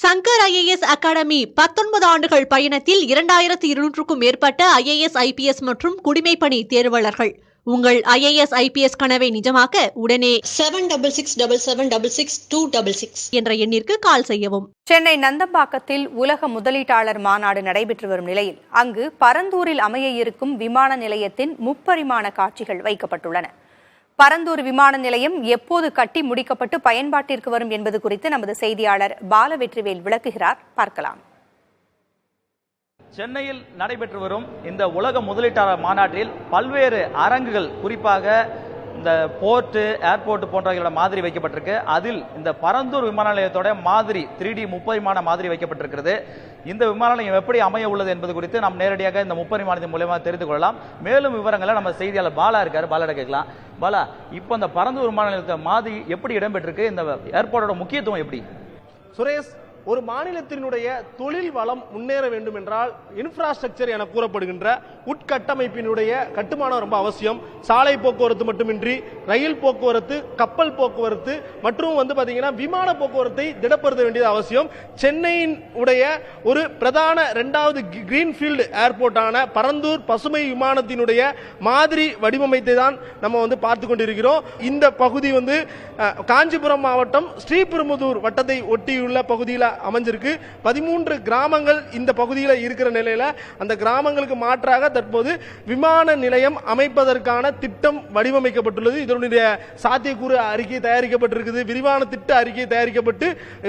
Shankar IAS academy 19 ஆண்டுகள் பயணத்தில் 2200க்கும் மேற்பட்ட IAS IPS மற்றும் குடிமைப்பணி தேர்வாளர்கள். உங்கள் IAS IPS கனவை நிஜமாக்க உடனே 7677666266 என்ற எண்ணிற்கு கால் செய்யவும். சென்னை நந்தம்பாக்கத்தில் உலக முதலீட்டாளர் மாநாடு நடைபெற்று வரும் நிலையில் அங்கு பரந்தூரில் அமைய இருக்கும் விமான நிலையத்தின் முப்பரிமாண காட்சிகள் வைக்கப்பட்டுள்ளன. பரந்தூர் விமான நிலையம் எப்போது கட்டி முடிக்கப்பட்டு பயன்பாட்டிற்கு வரும் என்பது குறித்து நமது செய்தியாளர் பாலவெற்றிவேல் விளக்குகிறார். பார்க்கலாம். சென்னையில் நடைபெற்று வரும் இந்த உலக முதலீட்டாளர் மாநாட்டில் பல்வேறு அரங்குகள், குறிப்பாக இந்த போர்ட்டு, ஏர்போர்ட் போன்றவைகளோட மாதிரி வைக்கப்பட்டிருக்கு. அதில் இந்த பரந்தூர் விமான நிலையத்தோட மாதிரி 3D முப்பரிமாண மாதிரி வைக்கப்பட்டிருக்கிறது. இந்த விமான நிலையம் எப்படி அமைய உள்ளது என்பது குறித்து நாம் நேரடியாக இந்த முப்பரிமாணத்தின் மூலமாக தெரிந்து கொள்ளலாம். மேலும் விவரங்களை நம்ம செய்தியாளர் பாலா இருக்காரு, பாலாட கேட்கலாம். பாலா, இப்போ இந்த பரந்தூர் விமான நிலையத்தை மாதிரி எப்படி இடம்பெற்றிருக்கு? இந்த ஏர்போர்ட்டோட முக்கியத்துவம் எப்படி? சுரேஷ், ஒரு மாநிலத்தினுடைய தொழில் வளம் முன்னேற வேண்டும் என்றால் இன்ஃப்ராஸ்ட்ரக்சர் என கூறப்படுகின்ற உட்கட்டமைப்பினுடைய கட்டுமானம் ரொம்ப அவசியம். சாலை போக்குவரத்து மட்டுமின்றி ரயில் போக்குவரத்து, கப்பல் போக்குவரத்து மற்றும் பாத்தீங்கன்னா விமான போக்குவரத்தை திடப்படுத்த வேண்டியது அவசியம். சென்னையின் உடைய ஒரு பிரதான 2வது கிரீன்ஃபீல்டு ஏர்போர்ட்டான பரந்தூர் பசுமை விமானத்தினுடைய மாதிரி வடிவமைத்தை தான் நம்ம பார்த்து கொண்டிருக்கிறோம். இந்த பகுதி காஞ்சிபுரம் மாவட்டம் ஸ்ரீபெரும்புதூர் வட்டத்தை ஒட்டியுள்ள பகுதியில் அமைஞ்சிருக்கு. 13 கிராமங்கள் இந்த பகுதியில் இருக்கிற நிலையில அந்த கிராமங்களுக்கு மாற்றாக தற்போது விமான நிலையம் அமைப்பதற்கான திட்டம் வடிவமைக்கப்பட்டுள்ளது. இதனுடைய சாத்தியக்கூறு அறிக்கை தயாரிக்கப்பட்டிருக்கிறது. விரிவான திட்ட அறிக்கை தயாரிக்கப்பட்டு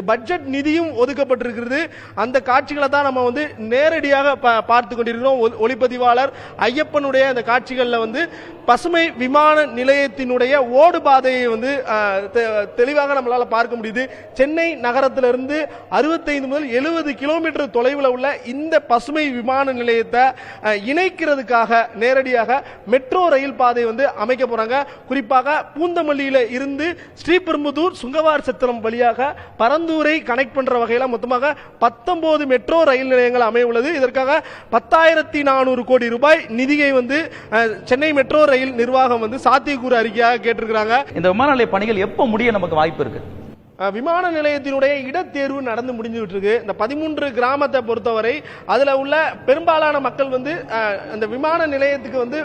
பட்ஜெட் நிதியும் ஒதுக்கப்பட்டிருக்கிறது. அந்த காட்சிகளை தான் நம்ம நேரடியாக பார்த்து கொண்டிருக்கிறோம். ஒளிப்பதிவாளர் ஐயப்பனுடைய அந்த காட்சிகளில் பசுமை விமான நிலையத்தினுடைய ஓடு பாதையை தெளிவாக நம்மளால பார்க்க முடியுது. சென்னை நகரத்திலிருந்து 65 முதல் 70 கிலோமீட்டர் தொலைவில் உள்ள இந்த பசுமை விமான நிலையத்தை இணைக்கிறதுக்காக நேரடியாக மெட்ரோ ரயில் பாதை அமைக்க போறாங்க. குறிப்பாக பூந்தமல்லியில இருந்து ஸ்ரீபெரும்புதூர் சுங்கவார் சத்திரம் வழியாக பரந்தூரை கனெக்ட் பண்ற வகையில் மொத்தமாக 19 மெட்ரோ ரயில் நிலையங்கள் அமைய உள்ளது. இதற்காக 10,400 கோடி ரூபாய் நிதியை சென்னை மெட்ரோ ரயில் நிர்வாகம் சாத்தியக்கூறு அறிக்கையாக கேட்டிருக்கிறாங்க. இந்த விமான நிலைய பணிகள் எப்போ முடிய நமக்கு வாய்ப்பு இருக்கு? விமான நிலையத்தினுடைய இடத்தேர்வு நடந்து முடிஞ்சுட்டு இருக்கு. இந்த 13 கிராமத்தை பொறுத்தவரை அதுல உள்ள பெரும்பாலான மக்கள் அந்த விமான நிலையத்துக்கு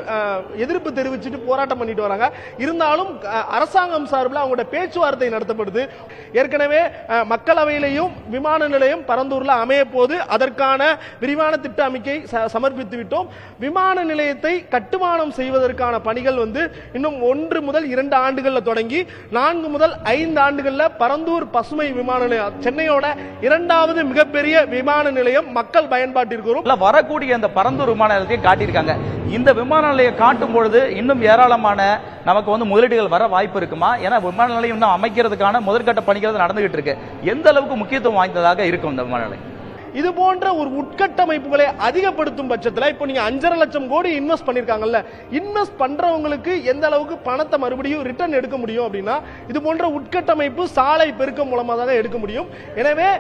எதிர்ப்பு தெரிவிச்சுட்டு போராட்டம் பண்ணிட்டு வராங்க. இருந்தாலும் அரசாங்கம் சார்பில் அவங்களோட பேச்சுவார்த்தை நடத்தப்படுது. ஏற்கனவே மக்களவையிலையும் விமான நிலையம் பரந்தூர்ல அமைய போது அதற்கான விரிவான திட்ட அமைக்கை சமர்ப்பித்து விட்டோம். விமான நிலையத்தை கட்டுமானம் செய்வதற்கான பணிகள் இன்னும் 1 முதல் 2 ஆண்டுகள்ல தொடங்கி 4 முதல் 5 ஆண்டுகள்ல பரந்தூர் பசுமை விமான நிலையம் சென்னையோட 2வது மிகப்பெரிய விமான நிலையம் மக்கள் பயன்பாட்டிற்கு வரக்கூடிய அந்த பரந்தூர் விமான நிலையத்தை காட்டியிருக்காங்க. இந்த விமான நிலையம் காட்டும் பொழுது இன்னும் ஏராளமான நமக்கு முதலீடுகள் வர வாய்ப்பு இருக்குமா? ஏன்னா விமான நிலையம் அமைக்கிறதுக்கான முதற்கட்ட பணிகள் நடந்துகிட்டு இருக்கு. எந்த அளவுக்கு முக்கியத்துவம் வாய்ந்ததாக இருக்கும் இந்த விமான நிலையம்? இது போன்ற ஒரு உட்கட்டமைப்புகளை அதிகப்படுத்தும் பட்சத்தில் இப்போ நீங்க 5.5 லட்சம் கோடி இன்வெஸ்ட் பண்ணிருக்காங்கல்ல, இன்வெஸ்ட் பண்றவங்களுக்கு எந்த அளவுக்கு பணத்தை மறுபடியும் ரிட்டர்ன் எடுக்க முடியும் அப்படின்னா இது போன்ற உட்கட்டமைப்பு சாலை பெருக்கம் மூலமாக தான் எடுக்க முடியும். எனவே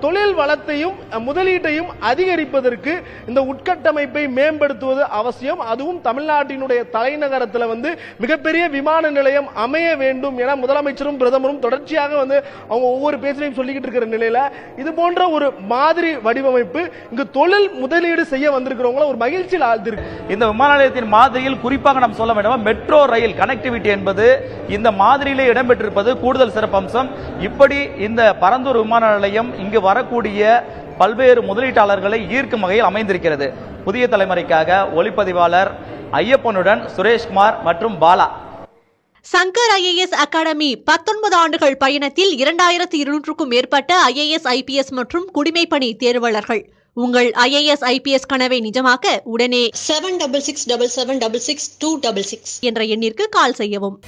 தொழில் வளத்தையும் முதலீட்டையும் அதிகரிப்பதற்கு இந்த உட்கட்டமைப்பை மேம்படுத்துவது அவசியம். அதுவும் தமிழ்நாட்டினுடைய தலைநகரத்தில் மிகப்பெரிய விமான நிலையம் அமைய வேண்டும் என முதலமைச்சரும் பிரதமரும் தொடர்ச்சியாக அவங்க ஒவ்வொரு பேச்சிலையும் சொல்லிக்கிட்டு இருக்கிற நிலையில இது போன்ற ஒரு மாதிரி வடிவமைப்பு இங்கு தொழில் முதலீடு செய்ய வந்திருக்கிறவங்கள ஒரு மகிழ்ச்சியில் ஆழ்ந்திருக்கு. இந்த விமான நிலையத்தின் மாதிரியில் குறிப்பாக நாம் சொல்ல வேண்டும், மெட்ரோ ரயில் கனெக்டிவிட்டி என்பது இந்த மாதிரியிலே இடம்பெற்றிருப்பது கூடுதல் சிறப்பம்சம். இப்படி இந்த பரந்தூர் விமான நிலையம் இங்கு வரக்கூடிய பல்வேறு முதலீட்டாளர்களை ஈர்க்கும் வகையில் அமைந்திருக்கிறது. புதிய தலைமுறைக்காக ஒளிப்பதிவாளர் ஐயப்பனுடன் சுரேஷ்குமார் மற்றும் பாலா. சங்கர் IAS அகாடமி 19 ஆண்டுகள் பயணத்தில் 2200க்கும் மேற்பட்ட IAS IPS மற்றும் குடிமைப்பணி தேர்வாளர்கள். உங்கள் IAS IPS கனவை நிஜமாக்க உடனே 7677666266 என்ற எண்ணிற்கு கால் செய்யவும்.